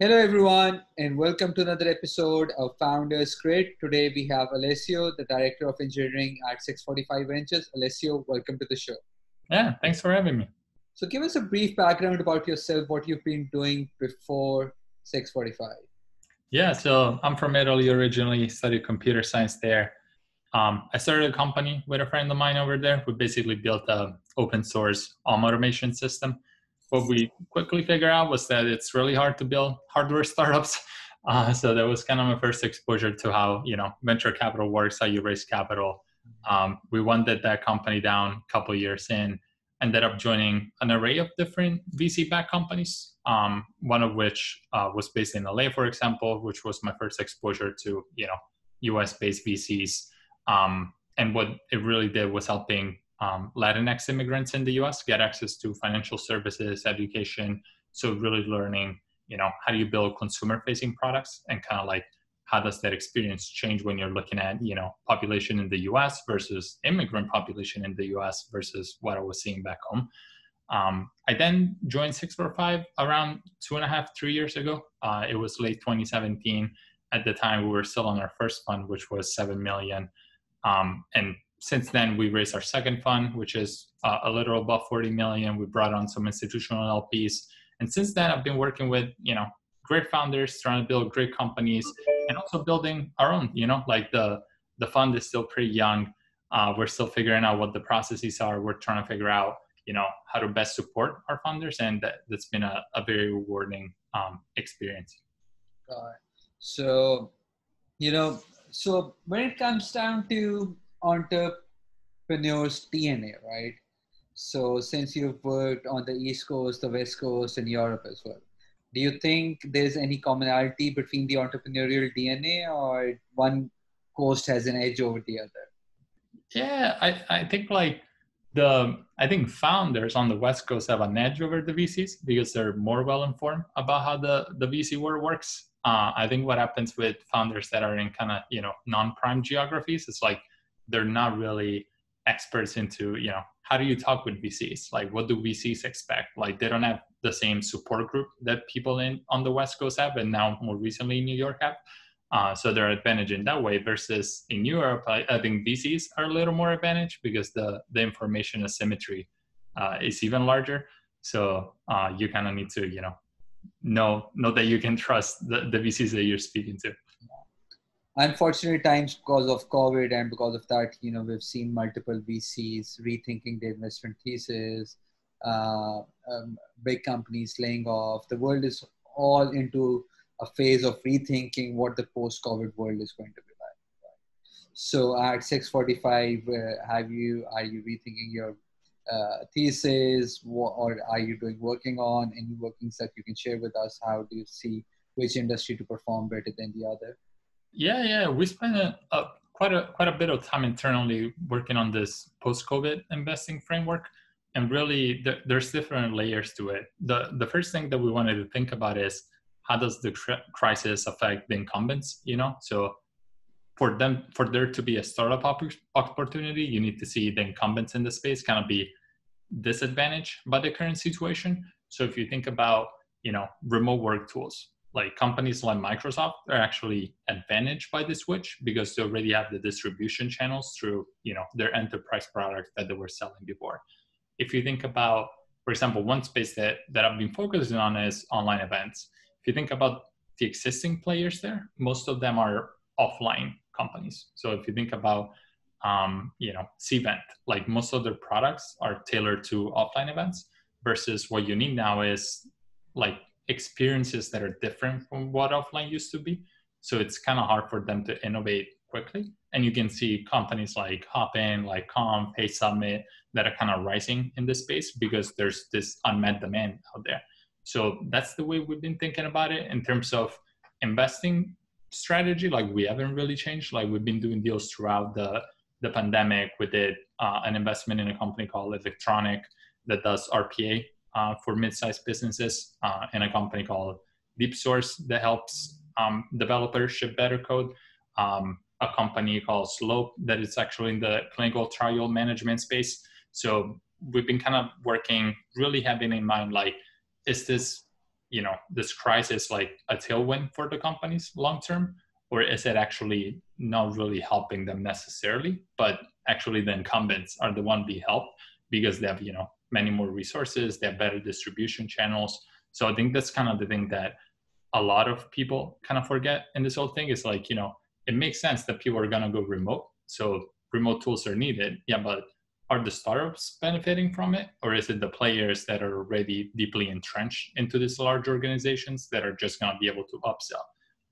Hello, everyone, and welcome to another episode of Founders Grid. Today we have Alessio, the Director of Engineering at 645 Ventures. Alessio, welcome to the show. Yeah, thanks for having me. So, give us a brief background about yourself, what you've been doing before 645. Yeah, so I'm from Italy originally, studied computer science there. I started a company with a friend of mine over there. We basically built an open source home automation system. What we quickly figured out was that it's really hard to build hardware startups. So that was kind of my first exposure to how venture capital works, how you raise capital. We wounded that company down a couple of years in, ended up joining an array of different VC-backed companies. One of which was based in LA, for example, which was my first exposure to US-based VCs. And what it really did was helping Latinx immigrants in the US get access to financial services, education. So really learning, how do you build consumer-facing products and kind of like how does that experience change when you're looking at, population in the US versus immigrant population in the US versus what I was seeing back home. I then joined 645 around 2.5, 3 years ago. It was late 2017. At the time, we were still on our first fund, which was 7 million. And since then, we raised our second fund, which is a little above 40 million. We brought on some institutional LPs. And since then, I've been working with, great founders, trying to build great companies and also building our own, like the fund is still pretty young. We're still figuring out what the processes are. We're trying to figure out, how to best support our founders. And that's been a very rewarding experience. So, so when it comes down to entrepreneurs' DNA, right? So since you've worked on the East Coast, the West Coast, and Europe as well, do you think there's any commonality between the entrepreneurial DNA, or one coast has an edge over the other? Yeah, I think I think founders on the West Coast have an edge over the VCs because they're more well informed about how the VC world works. I think what happens with founders that are in kind of non-prime geographies is like they're not really experts into how do you talk with VCs, like what do VCs expect, like they don't have the same support group that people on the West Coast have and now more recently in New York have. So they're advantage in that way versus in Europe, I think VCs are a little more advantage because the information asymmetry is even larger. So you kind of need to, know that you can trust the VCs that you're speaking to. Unfortunate times because of COVID, and because of that, we've seen multiple VCs rethinking their investment thesis, big companies laying off. The world is all into a phase of rethinking what the post-COVID world is going to be like. So at 645, are you rethinking your thesis, or are you working on any workings that you can share with us? How do you see which industry to perform better than the other? Yeah, we spent quite a bit of time internally working on this post-COVID investing framework, and really there's different layers to it. The first thing that we wanted to think about is how does the crisis affect the incumbents? So for there to be a startup opportunity, you need to see the incumbents in the space kind of be disadvantaged by the current situation. So if you think about remote work tools, like companies like Microsoft are actually advantaged by the switch because they already have the distribution channels through their enterprise products that they were selling before. If you think about, for example, one space that I've been focusing on is online events. If you think about the existing players there, most of them are offline companies. So if you think about Cvent, like most of their products are tailored to offline events versus what you need now is like experiences that are different from what offline used to be. So it's kind of hard for them to innovate quickly. And you can see companies like Hopin, like Calm, Pay Summit that are kind of rising in this space because there's this unmet demand out there. So that's the way we've been thinking about it in terms of investing strategy. Like we haven't really changed. Like we've been doing deals throughout the pandemic. We did an investment in a company called Electronic that does RPA for mid-sized businesses, and a company called DeepSource that helps developers ship better code. A company called Slope that is actually in the clinical trial management space. So we've been kind of working really having in mind, like, is this, this crisis like a tailwind for the companies long term, or is it actually not really helping them necessarily, but actually the incumbents are the one being helped because they have many more resources, they have better distribution channels. So I think that's kind of the thing that a lot of people kind of forget in this whole thing is like, it makes sense that people are going to go remote. So remote tools are needed. Yeah, but are the startups benefiting from it? Or is it the players that are already deeply entrenched into these large organizations that are just going to be able to upsell?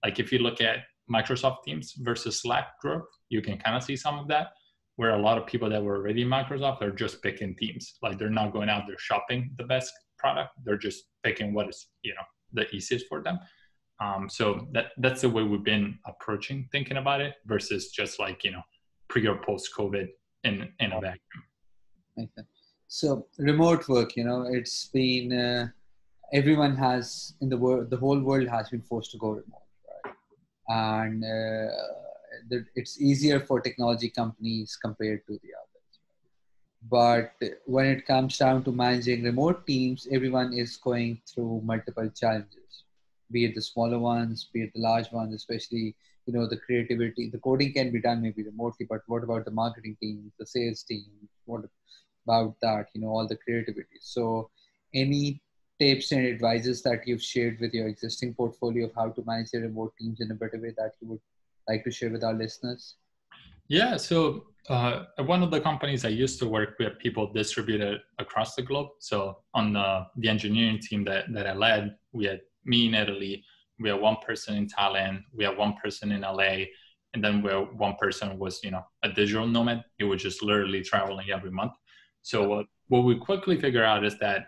Like if you look at Microsoft Teams versus Slack growth, you can kind of see some of that, where a lot of people that were already Microsoft are just picking Teams. Like they're not going out there shopping the best product. They're just picking what is, the easiest for them. So that's the way we've been approaching thinking about it versus just like, pre or post COVID in a vacuum. Okay. So remote work, it's been, everyone has in the world, the whole world has been forced to go remote, right? And it's easier for technology companies compared to the others. But when it comes down to managing remote teams, everyone is going through multiple challenges, be it the smaller ones, be it the large ones, especially, the creativity, the coding can be done maybe remotely, but what about the marketing team, the sales team? What about that, all the creativity? So any tips and advices that you've shared with your existing portfolio of how to manage the remote teams in a better way that you would like to share with our listeners? Yeah, so one of the companies I used to work with, people distributed across the globe. So on the engineering team that I led, we had me in Italy, we had one person in Thailand, we had one person in LA, and then one person was, a digital nomad. He was just literally traveling every month. So what we quickly figure out is that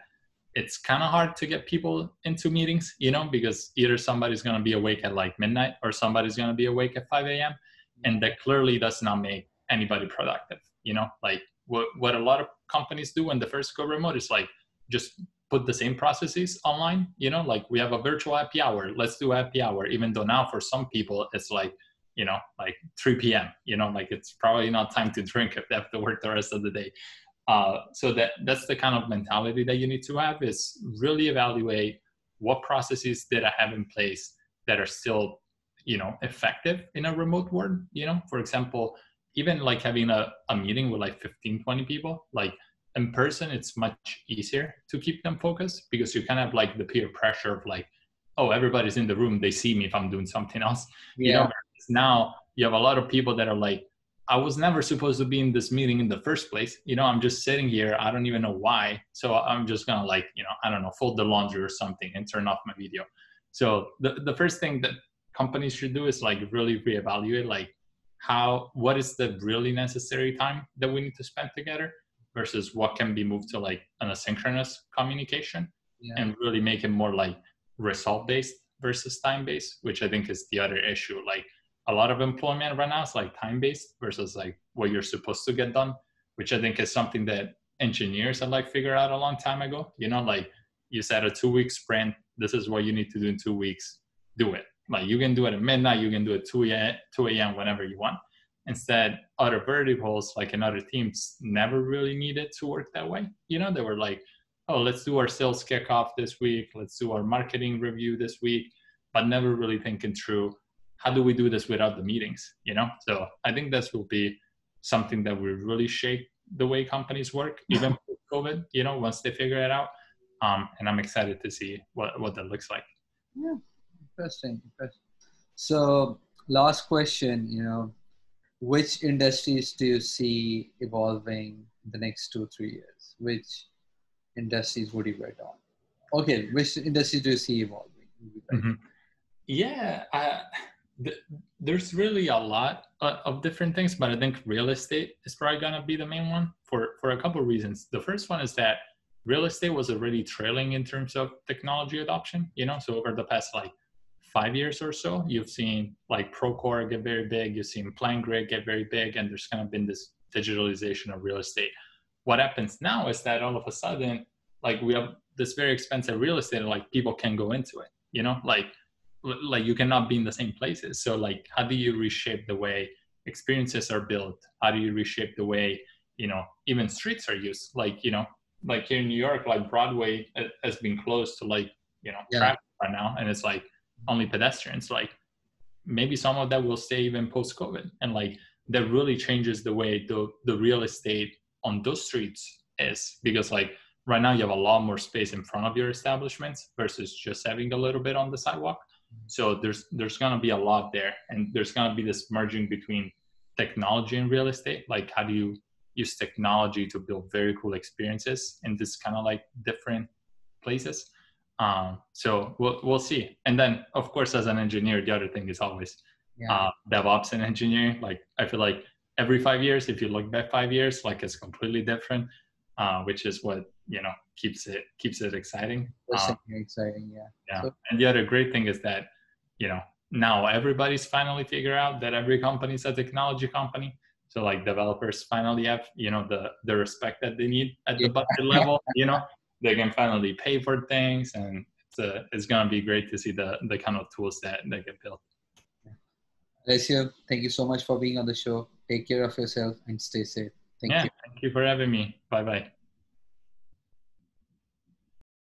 it's kind of hard to get people into meetings, because either somebody's going to be awake at like midnight or somebody's going to be awake at 5 a.m. And that clearly does not make anybody productive. Like what a lot of companies do when they first go remote is like just put the same processes online. Like we have a virtual happy hour, let's do happy hour, even though now for some people it's like like 3 p.m. Like it's probably not time to drink if they have to work the rest of the day. So that's the kind of mentality that you need to have, is really evaluate what processes did I have in place that are still effective in a remote world. For example, even like having a meeting with like 15-20 people, like in person, it's much easier to keep them focused because you kind of have like the peer pressure of like, oh, everybody's in the room, they see me if I'm doing something else. Now you have a lot of people that are like, I was never supposed to be in this meeting in the first place. I'm just sitting here, I don't even know why, so I'm just gonna like, I don't know, fold the laundry or something and turn off my video. So the first thing that companies should do is like really reevaluate like what is the really necessary time that we need to spend together versus what can be moved to like an asynchronous communication, and really make it more like result based versus time based, which I think is the other issue. Like a lot of employment right now is like time based versus like what you're supposed to get done, which I think is something that engineers had like figured out a long time ago. Like you set a 2-week sprint, this is what you need to do in 2 weeks, do it. Like you can do it at midnight, you can do it 2 a.m. whenever you want. Instead, other verticals, like in other teams, never really needed to work that way. They were like, oh, let's do our sales kickoff this week, let's do our marketing review this week, but never really thinking through, how do we do this without the meetings? So I think this will be something that will really shape the way companies work, even COVID, once they figure it out. And I'm excited to see what that looks like. Yeah. Interesting. So last question, which industries do you see evolving in the next 2-3 years? Which industries would you bet on? Okay, which industries do you see evolving? Mm-hmm. Yeah, there's really a lot of different things, but I think real estate is probably going to be the main one for a couple of reasons. The first one is that real estate was already trailing in terms of technology adoption, so over the past like 5 years or so, you've seen like Procore get very big, you've seen PlanGrid get very big, and there's kind of been this digitalization of real estate. What happens now is that all of a sudden, like we have this very expensive real estate, and like people can go into it, like you cannot be in the same places. So like, how do you reshape the way experiences are built? How do you reshape the way, even streets are used? Like, like here in New York, like Broadway has been closed to like, traffic right now, and it's like only pedestrians. Like maybe some of that will stay even post-COVID, and like that really changes the way the real estate on those streets is, because like right now you have a lot more space in front of your establishments versus just having a little bit on the sidewalk. So there's going to be a lot there, and there's going to be this merging between technology and real estate. Like how do you use technology to build very cool experiences in this kind of like different places? So we'll see. And then of course, as an engineer, the other thing is always DevOps and engineering. Like I feel like every 5 years, if you look back 5 years, like it's completely different, which is what, you know, keeps it exciting. Exciting, yeah. Yeah. So, and the other great thing is that, you know, now everybody's finally figured out that every company is a technology company. So like developers finally have, you know, the respect that they need at the budget level, you know, they can finally pay for things, and it's going to be great to see the kind of tools that get built. Alessio, thank you so much for being on the show. Take care of yourself and stay safe. Thank you. Thank you for having me. Bye-bye.